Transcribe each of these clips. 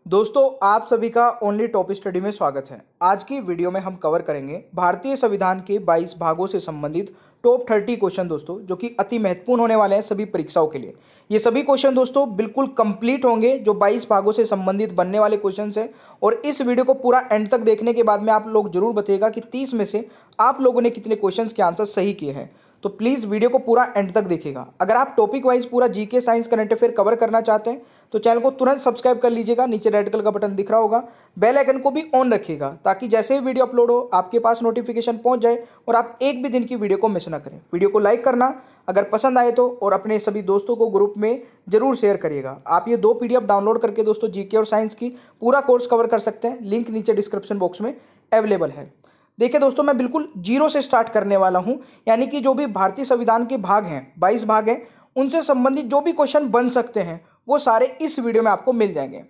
दोस्तों आप सभी का ओनली टॉप स्टडी में स्वागत है। आज की वीडियो में हम कवर करेंगे भारतीय संविधान के 22 भागों से संबंधित टॉप 30 क्वेश्चन दोस्तों, जो कि अति महत्वपूर्ण होने वाले हैं सभी परीक्षाओं के लिए। ये सभी क्वेश्चन दोस्तों बिल्कुल कंप्लीट होंगे, जो 22 भागों से संबंधित बनने वाले क्वेश्चन हैं। और इस वीडियो को पूरा एंड तक देखने के बाद में आप लोग जरूर बताइएगा कि 30 में से आप लोगों ने कितने क्वेश्चन के आंसर सही किए हैं। तो प्लीज़ वीडियो को पूरा एंड तक देखिएगा। अगर आप टॉपिक वाइज पूरा GK science current affair cover करना चाहते हैं तो चैनल को तुरंत सब्सक्राइब कर लीजिएगा। नीचे रेड कलर का बटन दिख रहा होगा, बेल आइकन को भी ऑन रखिएगा ताकि जैसे ही वीडियो अपलोड हो आपके पास नोटिफिकेशन पहुंच जाए और आप एक भी दिन की वीडियो को मिस ना करें। वीडियो को लाइक करना अगर पसंद आए तो, और अपने सभी दोस्तों को ग्रुप में जरूर शेयर करिएगा। आप ये 2 PDF डाउनलोड करके दोस्तों जीके और साइंस की पूरा कोर्स कवर कर सकते हैं। लिंक नीचे डिस्क्रिप्शन बॉक्स में अवेलेबल है। देखिए दोस्तों, मैं बिल्कुल जीरो से स्टार्ट करने वाला हूं, यानी कि जो भी भारतीय संविधान के भाग हैं, 22 भाग हैं, उनसे संबंधित जो भी क्वेश्चन बन सकते हैं वो सारे इस वीडियो में आपको मिल जाएंगे।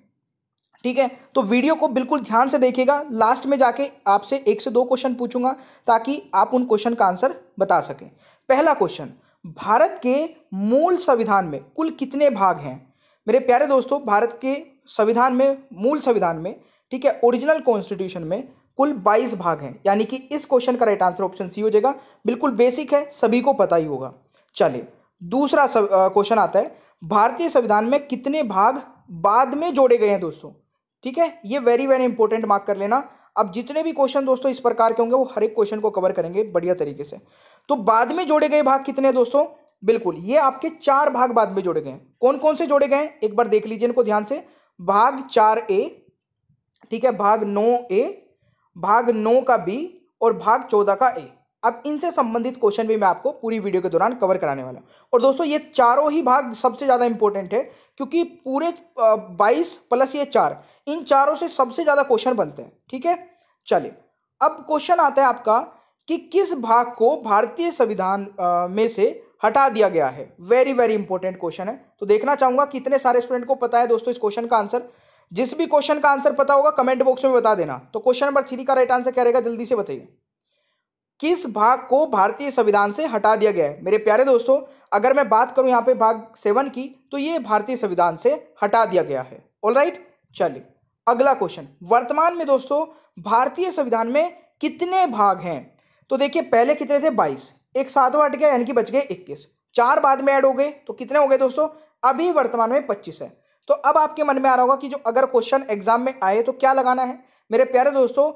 ठीक है, तो वीडियो को बिल्कुल ध्यान से देखिएगा। लास्ट में जाके आपसे 1 से 2 क्वेश्चन पूछूंगा ताकि आप उन क्वेश्चन का आंसर बता सकें। पहला क्वेश्चन, भारत के मूल संविधान में कुल कितने भाग हैं? मेरे प्यारे दोस्तों, भारत के संविधान में, मूल संविधान में, ठीक है, ओरिजिनल कॉन्स्टिट्यूशन में कुल 22 भाग हैं, यानी कि इस क्वेश्चन का राइट आंसर ऑप्शन सी हो जाएगा। बिल्कुल बेसिक है, सभी को पता ही होगा। चलिए दूसरा क्वेश्चन आता है, भारतीय संविधान में कितने भाग बाद में जोड़े गए हैं दोस्तों? ठीक है, ये वेरी वेरी इंपॉर्टेंट, मार्क कर लेना। अब जितने भी क्वेश्चन दोस्तों इस प्रकार के होंगे वो हर एक क्वेश्चन को कवर करेंगे बढ़िया तरीके से। तो बाद में जोड़े गए भाग कितने हैं दोस्तों? बिल्कुल, ये आपके 4 भाग बाद में जोड़े गए हैं। कौन कौन से जोड़े गए हैं एक बार देख लीजिए इनको ध्यान से। भाग 4A, ठीक है, भाग 9A, भाग 9 का B और भाग 14 का A। अब इनसे संबंधित क्वेश्चन भी मैं आपको पूरी वीडियो के दौरान कवर कराने वाला हूं। और दोस्तों ये चारों ही भाग सबसे ज्यादा इंपॉर्टेंट है, क्योंकि पूरे 22 प्लस ये 4, इन चारों से सबसे ज्यादा क्वेश्चन बनते हैं। ठीक है, चलिए अब क्वेश्चन आता है आपका कि किस भाग को भारतीय संविधान में से हटा दिया गया है? वेरी वेरी इंपॉर्टेंट क्वेश्चन है। तो देखना चाहूंगा कितने सारे स्टूडेंट को पता है दोस्तों इस क्वेश्चन का आंसर। जिस भी क्वेश्चन का आंसर पता होगा कमेंट बॉक्स में बता देना। तो क्वेश्चन नंबर 3 का राइट आंसर क्या रहेगा, जल्दी से बताइए। किस भाग को भारतीय संविधान से हटा दिया गया है? मेरे प्यारे दोस्तों, अगर मैं बात करूं यहां पे भाग 7 की, तो ये भारतीय संविधान से हटा दिया गया है। ऑलराइट, चलिए अगला क्वेश्चन, वर्तमान में दोस्तों भारतीय संविधान में कितने भाग हैं? तो देखिए पहले कितने थे, 22, एक 7वां हट गया यानी कि बच गए 21, 4 बाद में ऐड हो गए तो कितने हो गए दोस्तों? अभी वर्तमान में 25 है। तो अब आपके मन में आ रहा होगा कि जो अगर क्वेश्चन एग्जाम में आए तो क्या लगाना है। मेरे प्यारे दोस्तों,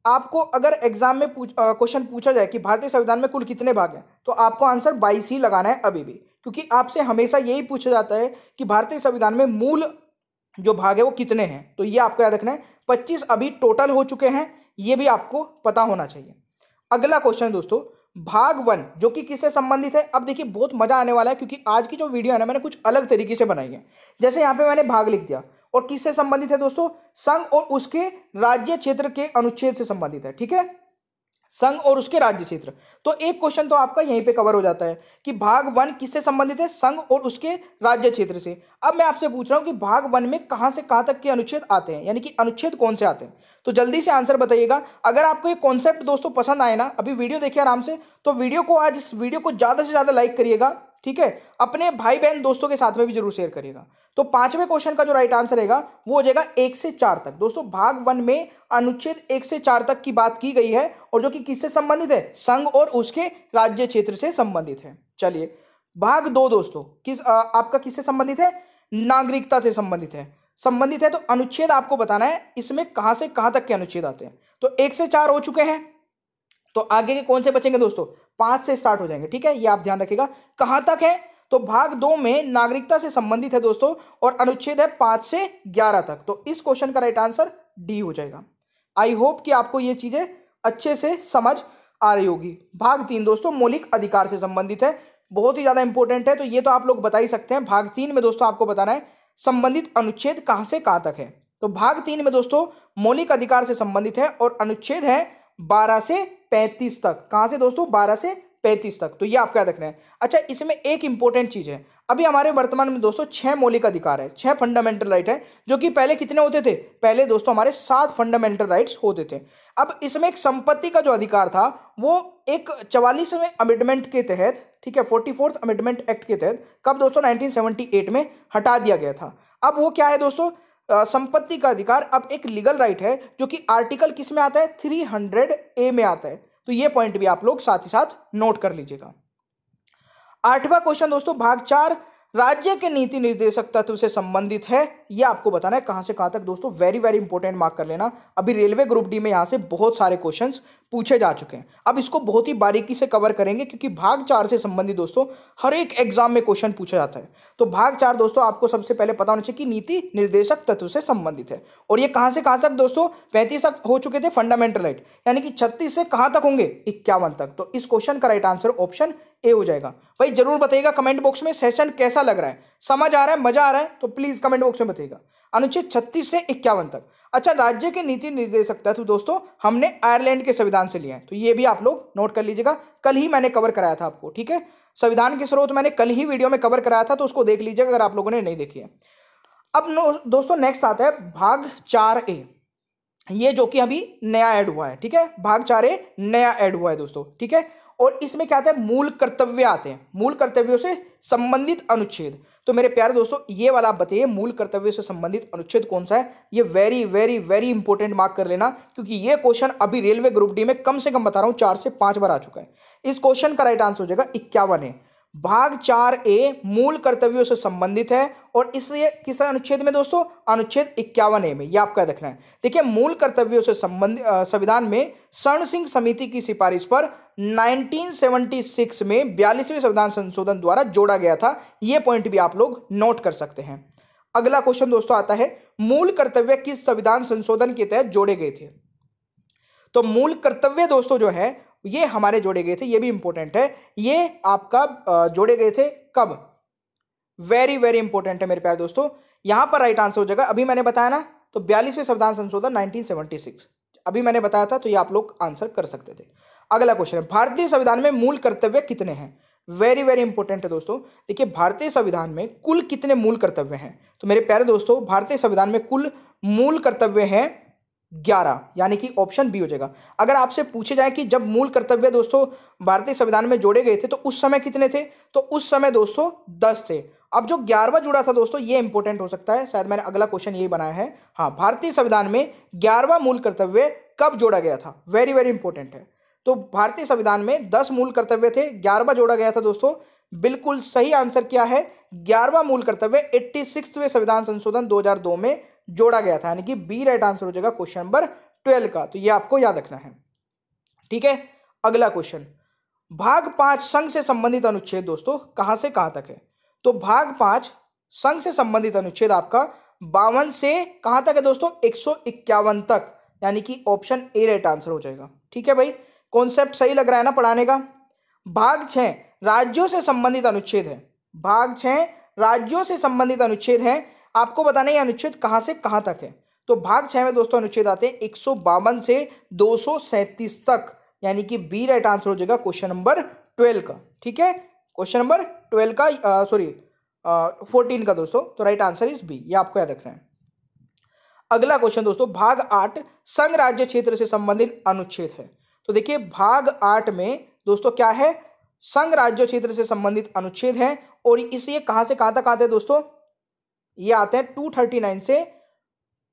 आपको अगर एग्जाम में क्वेश्चन पूछा जाए कि भारतीय संविधान में कुल कितने भाग हैं, तो आपको आंसर 22 ही लगाना है अभी भी, क्योंकि आपसे हमेशा यही पूछा जाता है कि भारतीय संविधान में मूल जो भाग है वो कितने हैं। तो ये आपको याद रखना है। 25 अभी टोटल हो चुके हैं, ये भी आपको पता होना चाहिए। अगला क्वेश्चन दोस्तों, भाग 1 जो कि किससे संबंधित है? अब देखिए बहुत मजा आने वाला है, क्योंकि आज की जो वीडियो है ना मैंने कुछ अलग तरीके से बनाई है। जैसे यहाँ पे मैंने भाग लिख दिया, और किससे संबंधित है दोस्तों? संघ और उसके राज्य क्षेत्र के अनुच्छेद से संबंधित है। ठीक है, संघ और उसके राज्य क्षेत्र। तो एक क्वेश्चन तो आपका यहीं पे कवर हो जाता है कि भाग 1 किससे संबंधित है? संघ और उसके राज्य क्षेत्र से। अब मैं आपसे पूछ रहा हूं कि भाग 1 में कहां से कहां तक के अनुच्छेद आते हैं, यानी कि अनुच्छेद कौन से आते हैं? तो जल्दी से आंसर बताइएगा। अगर आपको ये कॉन्सेप्ट दोस्तों पसंद आए ना, अभी वीडियो देखिए आराम से, तो वीडियो को, आज इस वीडियो को ज्यादा से ज्यादा लाइक करिएगा। ठीक है, अपने भाई बहन दोस्तों के साथ में भी जरूर शेयर करिएगा। तो 5वें क्वेश्चन का जो राइट आंसर रहेगा वो हो जाएगा 1 से 4 तक। दोस्तों भाग 1 में अनुच्छेद 1 से 4 तक की बात की गई है, और जो कि किससे संबंधित है? संघ और उसके राज्य क्षेत्र से संबंधित है। चलिए भाग 2 दोस्तों आपका किससे संबंधित है? नागरिकता से संबंधित है। तो अनुच्छेद आपको बताना है इसमें कहां से कहां तक के अनुच्छेद आते हैं। तो 1 से 4 हो चुके हैं, तो आगे के कौन से बचेंगे दोस्तों? 5 से स्टार्ट हो जाएंगे। ठीक है, ये आप ध्यान रखिएगा। कहां तक है? तो भाग 2 में नागरिकता से संबंधित है दोस्तों, और अनुच्छेद है 5 से 11 तक। तो इस क्वेश्चन का राइट आंसर डी हो जाएगा। आई होप कि आपको ये चीजें अच्छे से समझ आ रही होगी। भाग 3 दोस्तों मौलिक अधिकार से संबंधित है, बहुत ही ज्यादा इंपॉर्टेंट है, तो ये तो आप लोग बता ही सकते हैं। भाग 3 में दोस्तों आपको बताना है संबंधित अनुच्छेद कहां से कहां तक है। तो भाग 3 में दोस्तों मौलिक अधिकार से संबंधित है, और अनुच्छेद है 12 से 35 तक। कहां से दोस्तों? 12 से 35 तक। तो ये आपको याद रखना है। अच्छा, इसमें एक इंपॉर्टेंट चीज है, अभी हमारे वर्तमान में दोस्तों 6 मौलिक अधिकार है, 6 फंडामेंटल राइट है, जो कि पहले कितने होते थे? पहले दोस्तों हमारे 7 फंडामेंटल राइट्स होते थे। अब इसमें एक संपत्ति का जो अधिकार था वो एक 44वें अमेंडमेंट के तहत, ठीक है, 44th अमेंडमेंट एक्ट के तहत, कब दोस्तों? 1978 में हटा दिया गया था। अब वो क्या है दोस्तों? संपत्ति का अधिकार अब एक लीगल राइट है, जो कि आर्टिकल किस में आता है, 300A में आता है। तो ये पॉइंट भी आप लोग साथ ही साथ नोट कर लीजिएगा। 8वां क्वेश्चन दोस्तों, भाग 4 राज्य के नीति निर्देशक तत्व से संबंधित है। यह आपको बताना है कहां से कहां तक दोस्तों, वेरी वेरी इंपॉर्टेंट, मार्क कर लेना। अभी रेलवे ग्रुप डी में यहां से बहुत सारे क्वेश्चंस पूछे जा चुके हैं। अब इसको बहुत ही बारीकी से कवर करेंगे, क्योंकि भाग 4 से संबंधित दोस्तों हर एक एग्जाम में क्वेश्चन पूछा जाता है। तो भाग 4 दोस्तों आपको सबसे पहले पता होना चाहिए कि नीति निर्देशक तत्व से संबंधित है। और ये कहां से कहां तक दोस्तों, 35 तक हो चुके थे फंडामेंटल राइट, यानी कि 36 से कहां तक होंगे, 51 तक। तो इस क्वेश्चन का राइट आंसर ऑप्शन ए हो जाएगा। भाई जरूर बताइएगा कमेंट बॉक्स में सेशन कैसा लग रहा है, समझ आ रहा है, मजा आ रहा है, तो प्लीज कमेंट बॉक्स में बताइएगा। अनुच्छेद 36 से 51 तक। अच्छा, राज्य के नीति निर्देशक तत्व दोस्तों हमने आयरलैंड के संविधान से लिया है, तो ये भी आप लोग नोट कर लीजिएगा। कल ही मैंने कवर कराया था आपको, ठीक है। संविधान के स्रोत मैंने कल ही वीडियो में कवर कराया था, तो उसको देख लीजिएगा अगर आप लोगों ने नहीं देखी है। अब दोस्तों नेक्स्ट आता है भाग 4A, ये जो कि अभी नया ऐड हुआ है, ठीक है। भाग 4A नया ऐड हुआ है दोस्तों, ठीक है। और इसमें क्या आता है, मूल कर्तव्य आते हैं, मूल कर्तव्यों से संबंधित अनुच्छेद। तो मेरे प्यारे दोस्तों ये वाला आप बताइए, मूल कर्तव्य से संबंधित अनुच्छेद कौन सा है। ये very very very important, mark कर लेना, क्योंकि ये क्वेश्चन अभी रेलवे ग्रुप डी में कम से कम बता रहा हूं 4 से 5 बार आ चुका है। इस क्वेश्चन का राइट आंसर हो जाएगा 51 है। भाग 4A मूल कर्तव्यों से संबंधित है, और इसलिए किस अनुच्छेद में दोस्तों, अनुच्छेद 51A में। यह आपका देखना है। देखिए, मूल कर्तव्यों से संबंधित संविधान में शरण सिंह समिति की सिफारिश पर 1976 में 42वें संविधान संशोधन द्वारा जोड़ा गया था। यह पॉइंट भी आप लोग नोट कर सकते हैं। अगला क्वेश्चन दोस्तों आता है, मूल कर्तव्य किस संविधान संशोधन के तहत जोड़े गए थे। तो मूल कर्तव्य दोस्तों जो है ये हमारे जोड़े गए थे, ये भी इंपॉर्टेंट है। ये आपका जोड़े गए थे कब, वेरी वेरी इंपॉर्टेंट है मेरे प्यारे दोस्तों। यहां पर राइट आंसर हो जाएगा, अभी मैंने बताया ना, तो 42वें संविधान संशोधन 1976 अभी मैंने बताया था, तो ये आप लोग आंसर कर सकते थे। अगला क्वेश्चन है, भारतीय संविधान में मूल कर्तव्य कितने हैं। वेरी वेरी इंपॉर्टेंट है दोस्तों। देखिए, भारतीय संविधान में कुल कितने मूल कर्तव्य हैं। तो मेरे प्यारे दोस्तों भारतीय संविधान में कुल मूल कर्तव्य हैं 11, यानी कि ऑप्शन बी हो जाएगा। अगर आपसे पूछे जाए कि जब मूल कर्तव्य दोस्तों भारतीय संविधान में जोड़े गए थे तो उस समय कितने थे, तो उस समय दोस्तों 10 थे। अब जो 11वां जुड़ा था दोस्तों, ये इंपॉर्टेंट हो सकता है, शायद मैंने अगला क्वेश्चन यही बनाया है। हाँ, भारतीय संविधान में 11वां मूल कर्तव्य कब जोड़ा गया था, वेरी वेरी इंपॉर्टेंट है। तो भारतीय संविधान में 10 मूल कर्तव्य थे, 11वां जोड़ा गया था दोस्तों। बिल्कुल सही आंसर क्या है, 11वां मूल कर्तव्य 86वें संविधान संशोधन 2002 में जोड़ा गया था, यानी कि बी राइट आंसर हो जाएगा क्वेश्चन नंबर 12 का। तो ये आपको याद रखना है, ठीक है। अगला क्वेश्चन, भाग 5 संघ से संबंधित अनुच्छेद दोस्तों कहां से कहां तक है। तो भाग 5 संघ से संबंधित अनुच्छेद आपका 52 से कहां तक है दोस्तों, 151 तक, यानी कि ऑप्शन ए राइट आंसर हो जाएगा, ठीक है भाई। कॉन्सेप्ट सही लग रहा है ना पढ़ाने का। भाग 6 राज्यों से संबंधित अनुच्छेद है, भाग 6 राज्यों से संबंधित अनुच्छेद है। आपको बताना ये अनुच्छेद कहां से कहां तक है। तो भाग 6 में दोस्तों अनुच्छेद आते हैं 152 से 237 तक, यानी कि बी राइट आंसर हो जाएगा क्वेश्चन नंबर 12 का, ठीक है। क्वेश्चन नंबर 12 का 14 का दोस्तों, तो राइट आंसर इज बी, ये आपको याद रखना है। अगला क्वेश्चन दोस्तों, भाग 8 संघ राज्य क्षेत्र से संबंधित अनुच्छेद है। तो देखिए, भाग 8 में दोस्तों क्या है, संघ राज्य क्षेत्र से संबंधित अनुच्छेद है, और इसे कहां से कहां तक आते हैं दोस्तों, ये आते हैं 239 से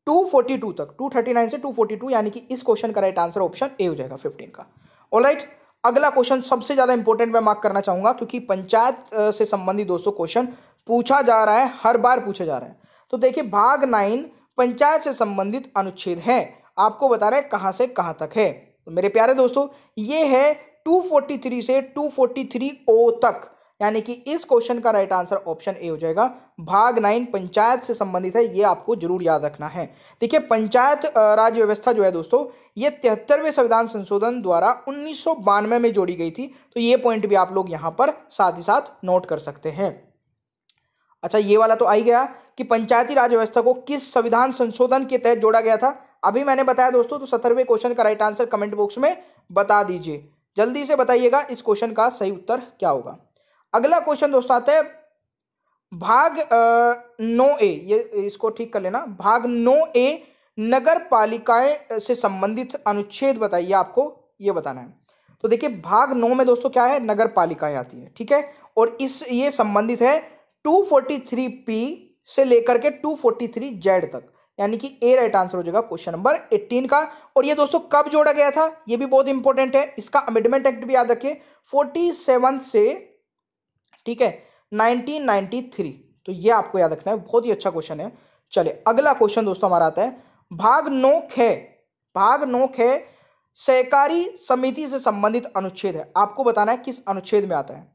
242 तक, 239 से 242, यानी कि इस क्वेश्चन का राइट आंसर ऑप्शन ए हो जाएगा 15 का। ऑलराइट, अगला क्वेश्चन सबसे ज्यादा इंपॉर्टेंट मैं मार्क करना चाहूंगा, क्योंकि पंचायत से संबंधित दोस्तों क्वेश्चन पूछा जा रहा है, हर बार पूछा जा रहा है। तो देखिए, भाग 9 पंचायत से संबंधित अनुच्छेद है, आपको बता रहे हैं कहां से कहां तक है। तो मेरे प्यारे दोस्तों ये है 243 से 243O तक, यानी कि इस क्वेश्चन का राइट आंसर ऑप्शन ए हो जाएगा। भाग 9 पंचायत से संबंधित है, ये आपको जरूर याद रखना है। देखिए, पंचायत राज व्यवस्था जो है दोस्तों, ये 73वें संविधान संशोधन द्वारा 1992 में जोड़ी गई थी। तो ये पॉइंट भी आप लोग यहां पर साथ ही साथ नोट कर सकते हैं। अच्छा, ये वाला तो आ ही गया कि पंचायती राज व्यवस्था को किस संविधान संशोधन के तहत जोड़ा गया था, अभी मैंने बताया दोस्तों। तो 17वें क्वेश्चन का राइट आंसर कमेंट बॉक्स में बता दीजिए, जल्दी से बताइएगा इस क्वेश्चन का सही उत्तर क्या होगा। अगला क्वेश्चन दोस्तों आता है भाग 9A, ये इसको ठीक कर लेना। भाग 9A नगर पालिकाएं से संबंधित अनुच्छेद बताइए, आपको ये बताना है। तो देखिए, भाग 9 में दोस्तों क्या है, नगर पालिकाएं आती है, ठीक है। और ये संबंधित है 243P से लेकर के 243Z तक, यानी कि ए राइट आंसर हो जाएगा क्वेश्चन नंबर 18 का। और ये दोस्तों कब जोड़ा गया था, ये भी बहुत इंपॉर्टेंट है, इसका अमेंडमेंट एक्ट भी याद रखिए 47 से, ठीक है, 1993। तो ये आपको याद रखना है, बहुत ही अच्छा क्वेश्चन है। चलिए अगला क्वेश्चन दोस्तों हमारा आता है, भाग 9 सहकारी समिति से संबंधित अनुच्छेद है, आपको बताना है किस अनुच्छेद में आता है,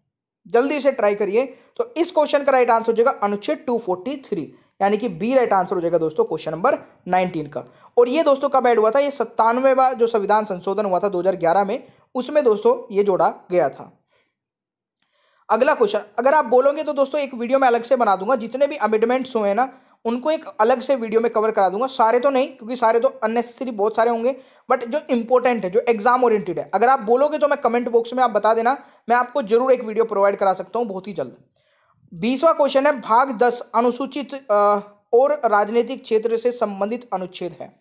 जल्दी से ट्राई करिए। तो इस क्वेश्चन का राइट आंसर हो जाएगा अनुच्छेद 243, यानी कि बी राइट आंसर हो जाएगा दोस्तों क्वेश्चन नंबर 19 का। और ये दोस्तों कब ऐड हुआ था, ये 97वां जो संविधान संशोधन हुआ था 2011 में, उसमें दोस्तों ये जोड़ा गया था। अगला क्वेश्चन, अगर आप बोलोगे तो दोस्तों एक वीडियो में अलग से बना दूंगा, जितने भी अमेंडमेंट्स हुए ना उनको एक अलग से वीडियो में कवर करा दूंगा, सारे तो नहीं क्योंकि सारे तो अननेसेसरी बहुत सारे होंगे, बट जो इंपॉर्टेंट है, जो एग्जाम ओरिएंटेड है, अगर आप बोलोगे तो मैं कमेंट बॉक्स में आप बता देना, मैं आपको जरूर एक वीडियो प्रोवाइड करा सकता हूं बहुत ही जल्द। 20वां क्वेश्चन है, भाग 10 अनुसूचित और राजनीतिक क्षेत्र से संबंधित अनुच्छेद है।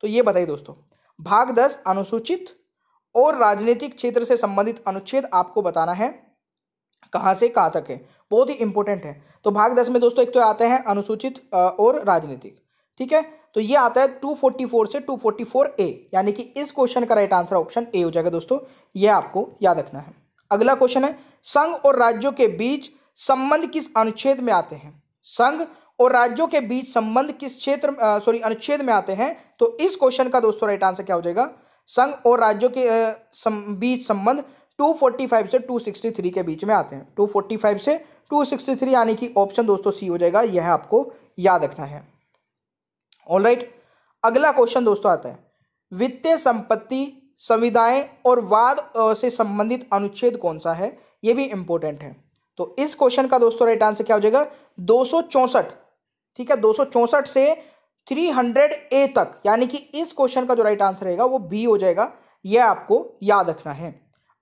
तो ये बताइए दोस्तों, भाग 10 अनुसूचित और राजनीतिक क्षेत्र से संबंधित अनुच्छेद आपको बताना है कहां से कहां तक है, बहुत ही इंपॉर्टेंट है। तो भाग 10 में दोस्तों एक तो आते हैं अनुसूचित और राजनीतिक, ठीक है, तो ये आता है 244 से 244A, यानी कि इस क्वेश्चन का राइट आंसर ऑप्शन ए हो जाएगा दोस्तों, ये आपको याद रखना है। अगला क्वेश्चन है, संघ और राज्यों के बीच संबंध किस अनुच्छेद में आते हैं, संघ और राज्यों के बीच संबंध किस क्षेत्र अनुच्छेद में आते हैं। तो इस क्वेश्चन का दोस्तों राइट आंसर क्या हो जाएगा, संघ और राज्यों के बीच संबंध 245 से 263 के बीच में आते हैं, 245 से 263, यानी कि ऑप्शन दोस्तों सी हो जाएगा, यह आपको याद रखना है। ऑलराइट, अगला क्वेश्चन दोस्तों आता है, वित्तीय संपत्ति संविदाएं और वाद से संबंधित अनुच्छेद कौन सा है, यह भी इंपॉर्टेंट है। तो इस क्वेश्चन का दोस्तों राइट आंसर क्या हो जाएगा, 264, ठीक है, 264 से 300A तक, यानी कि इस क्वेश्चन का जो राइट आंसर रहेगा वो बी हो जाएगा, यह आपको याद रखना है।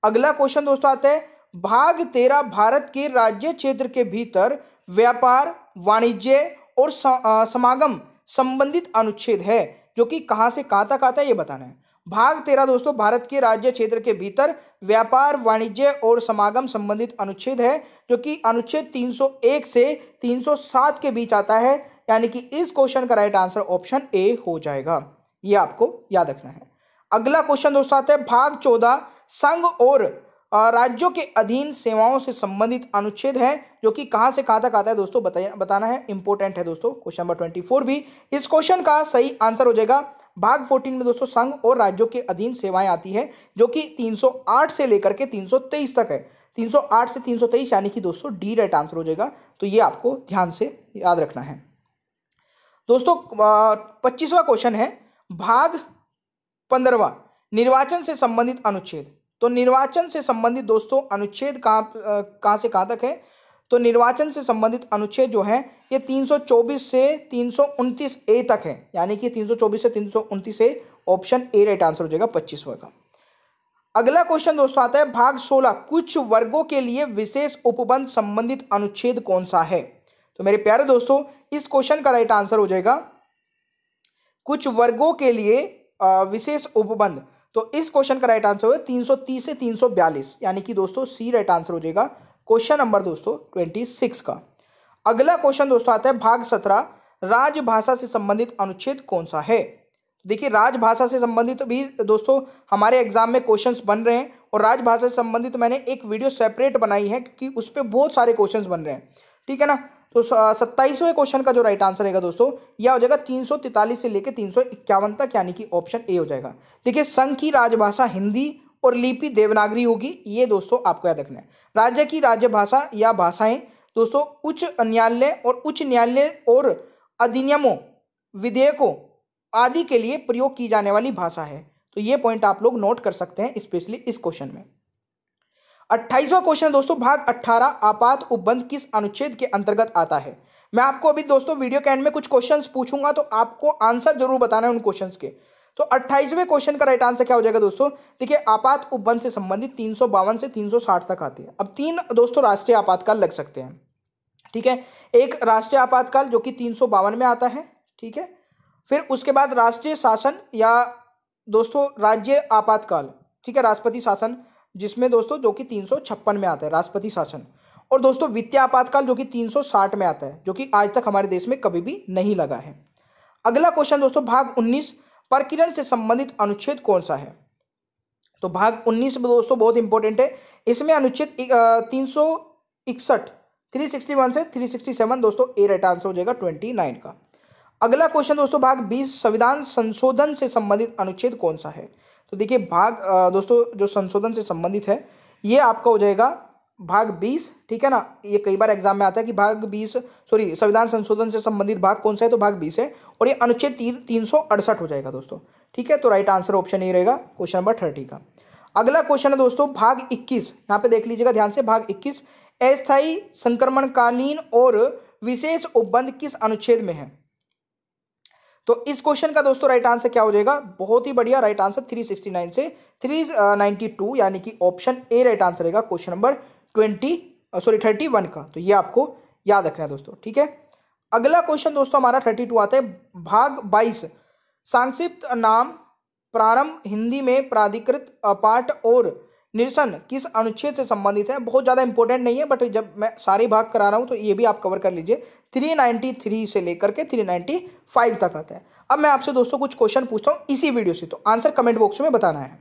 अगला क्वेश्चन दोस्तों आता है, भाग 13 भारत के राज्य क्षेत्र के भीतर व्यापार वाणिज्य और समागम संबंधित अनुच्छेद है, जो कि कहां से कहां तक आता है ये बताना है। भाग 13 दोस्तों भारत के राज्य क्षेत्र के भीतर व्यापार वाणिज्य और समागम संबंधित अनुच्छेद है, जो कि अनुच्छेद 301 से 307 के बीच आता है, यानी कि इस क्वेश्चन का राइट आंसर ऑप्शन ए हो जाएगा, ये आपको याद रखना है। अगला क्वेश्चन दोस्तों आता है, भाग 14 संघ और राज्यों के अधीन सेवाओं से संबंधित अनुच्छेद है, जो कि कहां से कहां तक आता है दोस्तों बताना है, इंपॉर्टेंट है दोस्तों क्वेश्चन नंबर 24 भी। इस क्वेश्चन का सही आंसर हो जाएगा भाग 14 में दोस्तों संघ और राज्यों के अधीन सेवाएं आती है, जो कि 308 से लेकर के 323 तक है, 308 से 323, यानी कि दोस्तों डी राइट आंसर हो जाएगा। तो ये आपको ध्यान से याद रखना है दोस्तों। 25वां क्वेश्चन है, भाग 15 निर्वाचन से संबंधित अनुच्छेद। तो निर्वाचन से संबंधित दोस्तों अनुच्छेद कहां से कहां तक है, तो निर्वाचन से संबंधित अनुच्छेद जो है ये 324 से 329A तक है, यानी कि 324 से 329A, option A right answer हो जाएगा 25वां का। अगला क्वेश्चन दोस्तों आता है, भाग 16 कुछ वर्गों के लिए विशेष उपबंध संबंधित अनुच्छेद कौन सा है। तो मेरे प्यारे दोस्तों इस क्वेश्चन का राइट आंसर हो जाएगा कुछ वर्गों के लिए विशेष उपबंध। तो इस क्वेश्चन का राइट आंसर होगा 330 से 342, यानी कि दोस्तों सी राइट आंसर हो जाएगा क्वेश्चन नंबर दोस्तों 26 का। अगला क्वेश्चन दोस्तों आता है, भाग 17 राजभाषा से संबंधित अनुच्छेद कौन सा है। देखिए राजभाषा से संबंधित भी दोस्तों हमारे एग्जाम में क्वेश्चंस बन रहे हैं, और राजभाषा से संबंधित मैंने एक वीडियो सेपरेट बनाई है क्योंकि उस पर बहुत सारे क्वेश्चंस बन रहे हैं, ठीक है ना। तो 27वें क्वेश्चन का जो राइट आंसर रहेगा दोस्तों यह हो जाएगा 343 से लेकर 351 तक, यानी कि ऑप्शन ए हो जाएगा। देखिए संघ की राजभाषा हिंदी और लिपि देवनागरी होगी, ये दोस्तों आपको याद रखना है। राज्य की राजभाषा या भाषाएं दोस्तों उच्च न्यायालय और अधिनियमों विधेयकों आदि के लिए प्रयोग की जाने वाली भाषा है। तो ये पॉइंट आप लोग नोट कर सकते हैं स्पेशली इस क्वेश्चन में। 28वां क्वेश्चन दोस्तों, भाग 18 आपात उपबंध किस अनुच्छेद के अंतर्गत आता है। मैं आपको अभी दोस्तों वीडियो के एंड में कुछ क्वेश्चंस पूछूंगा, तो आपको आंसर जरूर बताना है उन क्वेश्चंस के। तो 28वें क्वेश्चन का राइट आंसर क्या हो जाएगा दोस्तों, देखिए आपात उपबंध से संबंधित 352 से 360 तक आती है। अब 3 दोस्तों राष्ट्रीय आपातकाल लग सकते हैं, ठीक है। एक राष्ट्रीय आपातकाल जो कि 352 में आता है, ठीक है। फिर उसके बाद राष्ट्रीय शासन या दोस्तों राज्य आपातकाल, ठीक है, राष्ट्रपति शासन, जिसमें दोस्तों जो कि 356 में आता है राष्ट्रपति शासन। और दोस्तों वित्तीय आपातकाल जो कि 360 में आता है, जो कि आज तक हमारे देश में कभी भी नहीं लगा है। अगला क्वेश्चन दोस्तों, भाग 19 प्रकीर्णन से संबंधित अनुच्छेद कौन सा है? तो भाग 19 में दोस्तों बहुत इंपॉर्टेंट है, इसमें अनुच्छेद 361 361 से 367 दोस्तों ए राइट आंसर हो जाएगा 29 का। अगला क्वेश्चन दोस्तों, भाग 20 संविधान संशोधन से संबंधित अनुच्छेद कौन सा है? तो देखिए भाग दोस्तों जो संशोधन से संबंधित है ये आपका हो जाएगा भाग 20, ठीक है ना। ये कई बार एग्जाम में आता है कि भाग 20 संविधान संशोधन से संबंधित भाग कौन सा है, तो भाग 20 है और ये अनुच्छेद 368 हो जाएगा दोस्तों, ठीक है। तो राइट आंसर ऑप्शन ये रहेगा क्वेश्चन नंबर 30 का। अगला क्वेश्चन है दोस्तों भाग 21, यहाँ पे देख लीजिएगा ध्यान से, भाग 21 अस्थायी संक्रमणकालीन और विशेष उपबंध किस अनुच्छेद में है? तो इस क्वेश्चन का दोस्तों राइट आंसर क्या हो जाएगा? बहुत ही बढ़िया, राइट आंसर 369 से 392 यानी कि ऑप्शन ए राइट आंसर रहेगा क्वेश्चन नंबर 31 का। तो ये आपको याद रखना है दोस्तों, ठीक है। अगला क्वेश्चन दोस्तों हमारा 32 आता है, भाग 22 संक्षिप्त नाम प्रारंभ हिंदी में प्राधिकृत पाठ और निरसन किस अनुच्छेद से संबंधित है? बहुत ज़्यादा इंपॉर्टेंट नहीं है, बट जब मैं सारे भाग करा रहा हूँ तो ये भी आप कवर कर लीजिए। 393 से लेकर के 395 तक आता है। अब मैं आपसे दोस्तों कुछ क्वेश्चन पूछता हूँ इसी वीडियो से, तो आंसर कमेंट बॉक्स में बताना है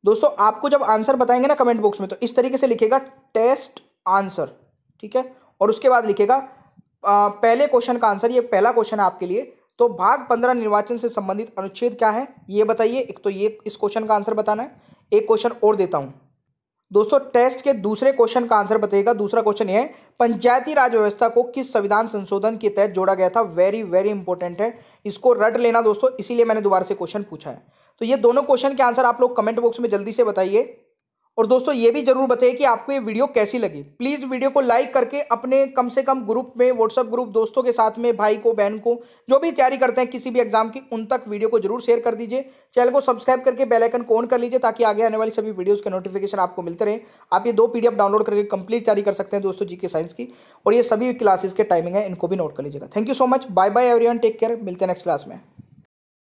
दोस्तों। आपको जब आंसर बताएंगे ना कमेंट बॉक्स में, तो इस तरीके से लिखेगा टेस्ट आंसर, ठीक है, और उसके बाद लिखेगा पहले क्वेश्चन का आंसर। ये पहला क्वेश्चन है आपके लिए। तो भाग 15 निर्वाचन से संबंधित अनुच्छेद क्या है ये बताइए। एक तो ये इस क्वेश्चन का आंसर बताना है। एक क्वेश्चन और देता हूं दोस्तों, टेस्ट के दूसरे क्वेश्चन का आंसर बताइएगा। दूसरा क्वेश्चन ये है, पंचायती राज व्यवस्था को किस संविधान संशोधन के तहत जोड़ा गया था? वेरी वेरी इंपॉर्टेंट है, इसको रट लेना दोस्तों, इसीलिए मैंने दोबारा से क्वेश्चन पूछा है। तो ये दोनों क्वेश्चन के आंसर आप लोग कमेंट बॉक्स में जल्दी से बताइए। और दोस्तों ये भी जरूर बताइए कि आपको ये वीडियो कैसी लगी। प्लीज़ वीडियो को लाइक करके अपने कम से कम ग्रुप में, व्हाट्सएप ग्रुप, दोस्तों के साथ में, भाई को, बहन को, जो भी तैयारी करते हैं किसी भी एग्जाम की, उन तक वीडियो को जरूर शेयर कर दीजिए। चैनल को सब्सक्राइब करके बेल आइकन को ऑन कर लीजिए ताकि आगे आने वाली सभी वीडियोज़ के नोटिफिकेशन आपको मिलते रहे। आप ये 2 PDF डाउनलोड करके कंप्लीट तैयारी कर सकते हैं दोस्तों जीके साइंस की, और ये सभी क्लासेस के टाइमिंग है, इनको भी नोट कर लीजिएगा। Thank you so much, bye bye everyone, take care, मिलते हैं नेक्स्ट क्लास में।